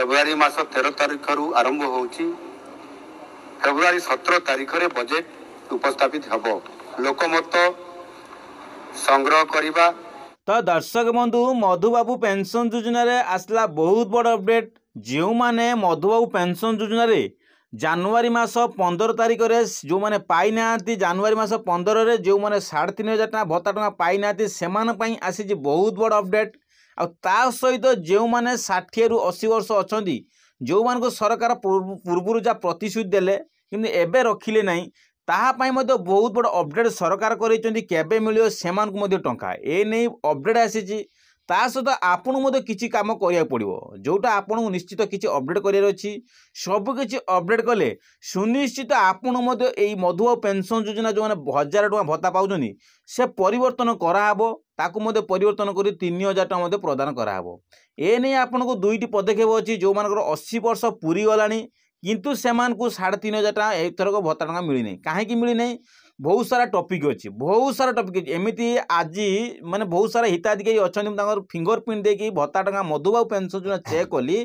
February मास 13 तारिख आरंभ होउची। फेब्रुआरी 17 तारिख रे बजेट उपस्थापित हबो। लोकमत संग्रह करिबा। तो दर्शक बंधु मधुबाबू पेंशन योजना रे आसला बहुत बड़ अपडेट। जो माने मधुबाबू पेंशन योजना रे जनवरी मास 15 तारिख रे जो माने पाई नांती जनवरी मास 15 रे जो माने 3,500 टका भत्ता टका पाई नांती सेमान पई आसी जी बहुत बड़ अपडेट। आ ता सहित जो माने 60 रु 80 वर्ष अछंती जो मान को सरकार पूर्व जा प्रतिश्रुति देले किंतु एबे रखिले नहीं ताहा पाई मध्य बहुत बड़ अपडेट सरकार करेचंती केबे मिलियो सेमान को मध्य टंका ए नहीं अपडेट आसी ता सहित आपन मध्य किछि काम करिया पड़िवो जोटा आपन निश्चित किछि अपडेट करियर अछि सब किछि अपडेट कले सुनिश्चित आपन मध्य एई मधुबाबू पेंशन योजना जो माने 1000 टका भत्ता पाउछनी से परिवर्तन कराहबो ताकू मध्य परिवर्तन करी 3000 टका मध्य प्रदान कराहबो। ए नहीं आपन को दुईटी पदक्षेप अछि जो मानकर 80 वर्ष पूरी गलानी किंतु सेमान को 3,500 टका एथरक भत्ता टका मिली नहीं काहे मिली नहीं बहुत सारा टॉपिक अच्छी बहुत सारा टॉपिक अच्छी एमती आज माने बहुत सारा हिताधिकारी अच्छा फिंगरप्रिंट देकी भत्ता टका मधुबाबू पेंशन योजना चेक कली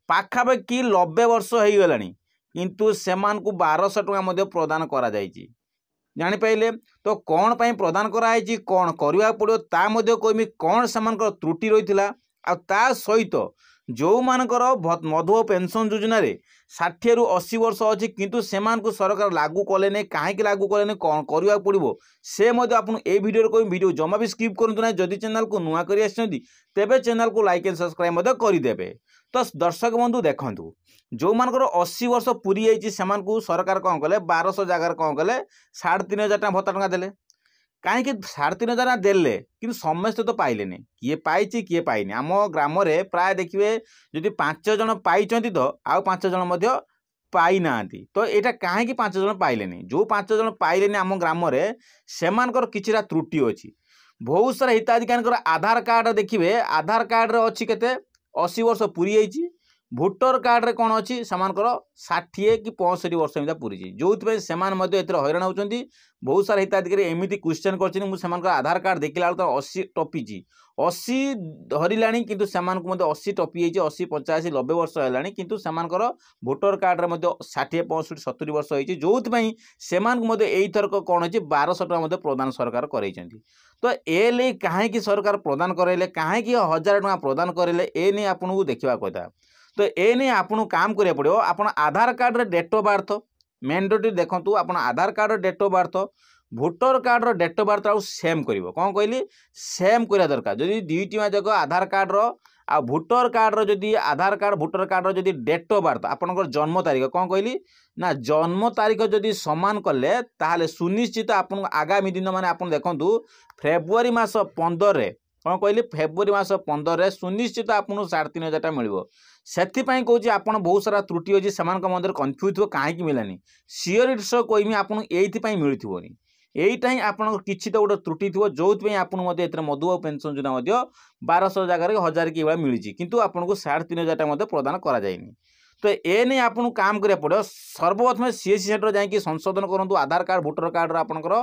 पाखापाखि 90 वर्ष हो गला किंतु सेमान को 1200 टका मध्य प्रदान करा जायछि जानिपारे तो कौन पाई प्रदान कराई कौन करवा पड़ो ता मध्य कहमी कौन सेमानकर त्रुटि रही आ ता सहित जो मानकर मधुबाबू पेंशन योजना रे 60 रु 80 वर्ष अच्छी किंतु सेमान को सरकार लागू कले नहीं कहीं लागू कले नहीं कौन करवा पड़ो से मध्य आपन ए वीडियो कहमी वीडियो जमा भी स्किप करंतु ना जदि चैनल को नुआ करी आछंती तेबे चैनल को लाइक एंड सब्सक्राइब मध्य करदेबे। तो दर्शक बंधु देखंतु जो मानकर 80 वर्ष पूरी जाइए सेमान को सरकार कौन कले 1200 जगार कौन कले 3,500 टका भत्ता टका देले कहीं 3,500 देले कि समस्ते तो पाइले किए पाई किए पाइनी आम ग्राम रे प्राय देखिए जदि 5 जन पाई तो आउ 5 जन पाई ना तो यहाँ कहीं 5 जन पाइले जो 5 जन पाइले आम ग्राम रे सेमानकर किछिरा त्रुटि अच्छी बहुत सारा हिताधिकारी आधार कार्ड देखिए आधार कार्ड रे अच्छी केते 80 वर्ष पूरी जाइए भोटर कार्ड रे कौन अच्छी सेमानकर 60 कि 65 वर्ष एमती पूरी जो हैरान होती बहुत सारा हिताधिकारी एमती क्वेश्चन कर आधार कार्ड देखला तो 80 टपी 80 धरला किंतु सेमानक 80 टपी 80 85 90 वर्ष है किंतु सेमानकर भोटर कार्ड रे 60 65 70 वर्ष होती जो एथरक कौन है 1200 टका प्रदान सरकार कर तो ए कहीं सरकार प्रदान करेले कहीं 1000 टका प्रदान करेले ए नहीं आपको देखा कथा तो ए नहीं आपको काम करिया पड़ो आपन आधार कार्ड रे डेट ऑफ बर्थ मैंडेटरी देखंतु आपन आधार कार्ड रे date of birth voter card रो डेट ऑफ बर्थ आउ सेम करिवो कौन कहली सेम करिया दरकार जदि दुईटी जगह आधार कार्ड रो आ भोटर कार्ड रो जदि आधार कार्ड भोटर कार्ड रो जदि डेट ऑफ बर्थ आपनकर जन्म तारीख कौन कहली ना जन्म तारीख जदि समान कले ताहले सुनिश्चित आपन आगामी दिन माने आपन देखंतु फेब्रुआरी मास 15 रे कौन कहली फेब्रुआरी मास 15 रे सुनिश्चित आपन 3,500 टका मिलिवो सेथिपाई कहूँ आपन बहुत सारा त्रुटि अच्छी से कन्फ्यूज हो कहीं मिलानी सियोरिटी सह कहमी आपन ये मिलूनी यहीटा ही आपन किसी तो गोटे त्रुटि थो जो आपन मधुबाबू पेंशन योजना 1200 जगह 1000 कि मिली किंतु आपन को 3,500 टका प्रदान करा जायनि तो ए नहीं आपन काम करिया पड़ो सर्वप्रथम सीएससी सेंटर जाकि संशोधन करूँ आधार कार्ड भोटर कार्ड आपनकर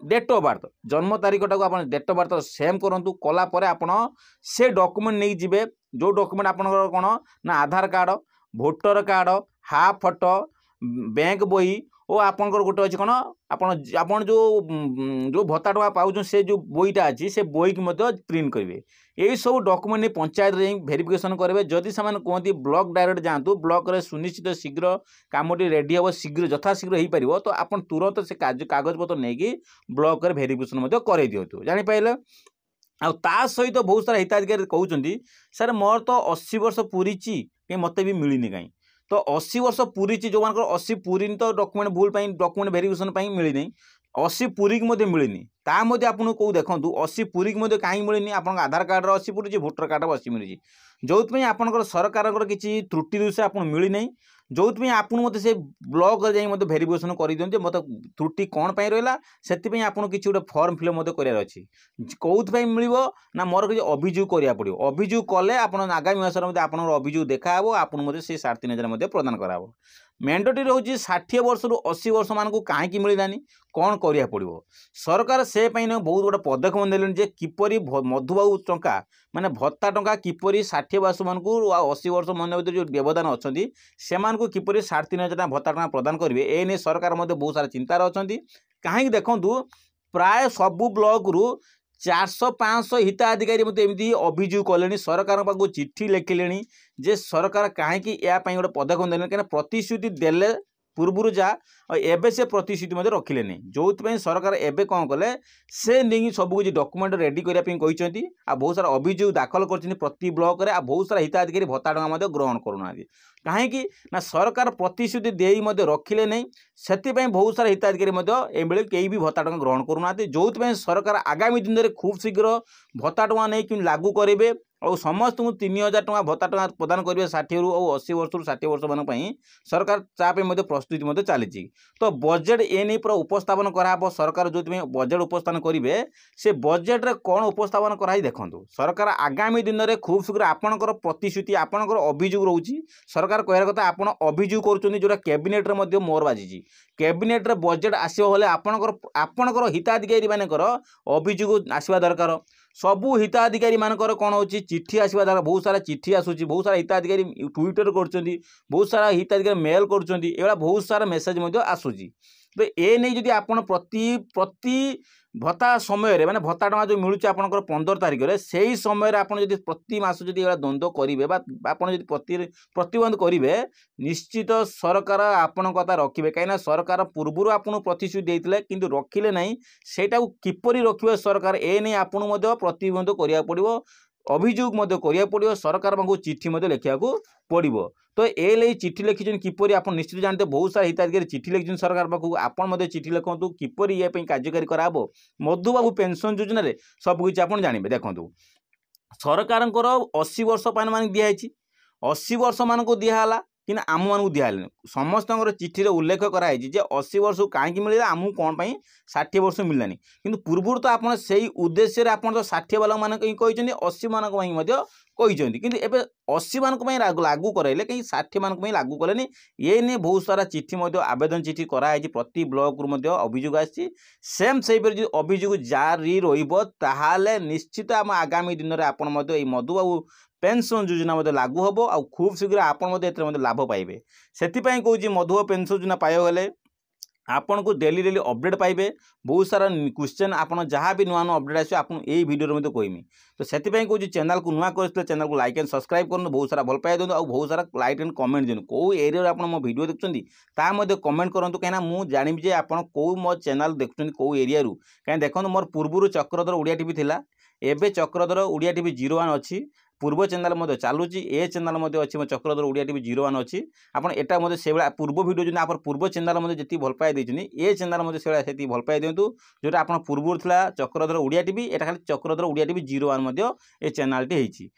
डेट ऑफ बर्थ जन्म तारीख टाक डेट ऑफ बर्थ सेम करूँ कलापर आपड़ से डॉक्यूमेंट नहीं जिबे जो डॉक्यूमेंट आपनकर कौन ना Aadhaar card voter card half photo bank बही और आपनकर गोटे अच्छी कौन आपन जो जो भत्ता टका पाउछ से जो बईटा अच्छी से बही की प्रिंट करेंगे यही सब डॉक्यूमेंट नहीं पंचायत वेरिफिकेशन करेंगे जदि से कहते ब्लॉक डायरेक्ट जातु ब्लॉक रे सुनिश्चित शीघ्र कामटी रेडी हम शीघ्र यथाशीघ्र हो पार तो आप तुरंत से कागजपत्र नहीं ब्लॉक वेरिफिकेशन कर दिंतु जापारे आ सहित बहुत सारा हिताधिकारी कहते सर मोर तो 80 वर्ष पूरी कहीं मत भी मिलनी कहीं तो 80 वर्ष पूरी जो मान 80 पूरी तो डॉक्यूमेंट भूल डॉक्यूमेंट वेरिफिकेशन मिली नहीं 80 पूरी की मिलनी ता आपको कौ देखूँ 80 पूरी की कहीं मिलनी आप आधार कार्ड 80 पूरी भोटर कार्ड 80 मिली जो आपंकर सरकार किसी त्रुटि दोष आप मिली नहीं जो आपको मत से ब्लॉक जाई वेरिफिकेशन कर दिखाते मत त्रुटि कौन पाई रहा से आपको किसी गोटे फॉर्म फिलअप करार अच्छी कौन मिल ना मोर किसी अभियोग करा पड़ो अभियोग कले आप आगामी मास आप अभियोग देखा आपको से 3,500 प्रदान कराब मैंडेटरी हूँ 60 वर्ष रु 80 वर्ष मानक कहीं मिललानी कौन करिया पड़ो सरकार से बहुत बड़ा पदक्षेप नेले जे किपरि मधुबाबू टंका माने भत्ता टंका किपरि 60 वर्ष मानक 80 वर्ष मन भर जो व्यवधान अच्छा से किपरि 3,500 भत्ता टंका प्रदान करेंगे ए नहीं सरकार बहुत सारा चिंतार अच्छा कहीं देखूँ प्राय सबू ब्लॉक रु 400-500 हिताधिकारी मत एमती अभियोग कले सरकार पाक चिट्ठी लिखिले जे सरकार कहीं या गोटे पदक्षेप देने कहीं प्रतिश्रुति देले पूर्व जा एबे से प्रतिश्रुति रखिले नहीं जो सरकार एबे कौन कले से नहीं सब कुछ डॉक्यूमेंट रेडी करने बहुत सारा अभियोग दाखल कर प्रति ब्लॉक रे बहुत सारा हिताधिकारी भत्ता टंका ग्रहण करूना कहीं ना सरकार प्रतिश्रुति दे रखिले नहीं से बहुत सारा हिताधिकारी कई भी भत्ता टंका ग्रहण करूना जो सरकार आगामी दिन में खूब शीघ्र भत्ता टंका नहीं लागू करेंगे और समस्त को 3,000 टंका भत्ता टंका प्रदान करेंगे 60 रु 80 वर्ष रु 60 वर्ष मान सरकार चापे प्रस्तुति चली तो बजेट ए नहीं पूरा उपस्थापन कराब सरकार जो बजेट उपस्थापन करेंगे से बजेट रे कौन उपस्थापन कराई देखो सरकार आगामी दिन में खूब शीघ्र आपणकर प्रतिश्रुति आपणकर अभियोग रोचे सरकार कहर कथा आप अभियोग करा कैबिनेट रे मोर बाजी कैबिनेट रे बजेट आसो हेल्ले आपणकर हिताधिकारी मानकर अभियोग आसवा दरकार सबू हिताधिकारी मानकर कौन हो चिट्ठी आसवा दरकार बहुत सारा चिट्ठी आसूची बहुत सारा हिताधिकारी ट्विटर कर बहुत सारा हिताधिकारी मेल कर बहुत सारा मेसेज आसूची तो ए नहीं जदि आप प्रति भत्ता समय माने भत्ता टंका जो मिलूँ आपंकर 15 तारिख में से ही समय आप प्रति मास जब द्वंद्व करेंगे प्रतिबंध करेंगे निश्चित सरकार आपण कथा रखिए कहीं सरकार पूर्व आपको प्रतिश्रुति देते किंतु रखिले नहीं सेटा किपरि रखिए सरकार ए नहीं आपको प्रतिबंध करिया पड़िबो अभियोग करिया पड़िबो सरकार को चिट्ठी लिखा पड़ो तो ए चिट्ठी लिखिन किपरि आप निश्चित जानते बहुत सारा हिताधिकारी चिट्ठी लिखिन सरकार पाखु आपण चिट्ठी लिखु किपरि ये कार्यकारी कराबो मधुबाबू पेंशन योजना रे सब कुछ आप जानते देखो सरकार 80 वर्ष मान दिखाई 80 वर्ष मान दिहला कि आम मानक दिहले समस्त चिट्ठी उल्लेख कराई 80 वर्ष कहीं मिलला आमको कौन 60 वर्ष मिललानी किंतु पूर्व तो आप उद्देश्य आप 60 वाला मान कहीं 80 मानक कहते किंतु एबे 80 मानक लागू कराइले कहीं 60 मानक लागू कले ये नहीं बहुत सारा चिट्ठी आवेदन चिट्ठी कराई प्रति ब्लॉक रु अभियोग आसी सेम से जो अभियोग जारी रहा निश्चित आम आगामी दिन में आप मधुबाबू पेंशन योजना लागू हम आ खूब शीघ्र आप लाभ पाइबे से कहूँ मधुबाबू पेंशन योजना पाइबे आपन को डेली अपडेट पाइबे बहुत सारा क्वेश्चन आपन जहाँ भी नुआ नुआ अपडेट आसो आपन यही वीडियो में कहमी तो से कहूँ चैनल को नुआ कर चैनल को लाइक एंड सब्सक्राइब कर बहुत सारा भल पाई दिखाँ बहुत सारा लाइक एंड कमेंट दिखाँ कौ एरिया आप मो वीडियो देखते कमेंट करूँ कहीं मुझे जानवी आप कौ मो चैनल देखुं कौ एरिया कहीं देखो मोर पूर्व चक्रधर ओडिया टीवी थिला एबे चक्रधर ओडिया टीवी 01 अच्छी पूर्व चैनल चलुची ए चैनल अच्छी मो चक्रधर ओडिया टीवी 01 अच्छी आप एटा से पूर्व वीडियो जो आप पूर्व चैनल जी भल पाई देती ए चैनल से भल पाई दिंतु जोटा आप पूर्व था चक्रधर ओडिया टीवी एटा खाली चक्रधर ओडिया टीवी 01 ए चैनल टी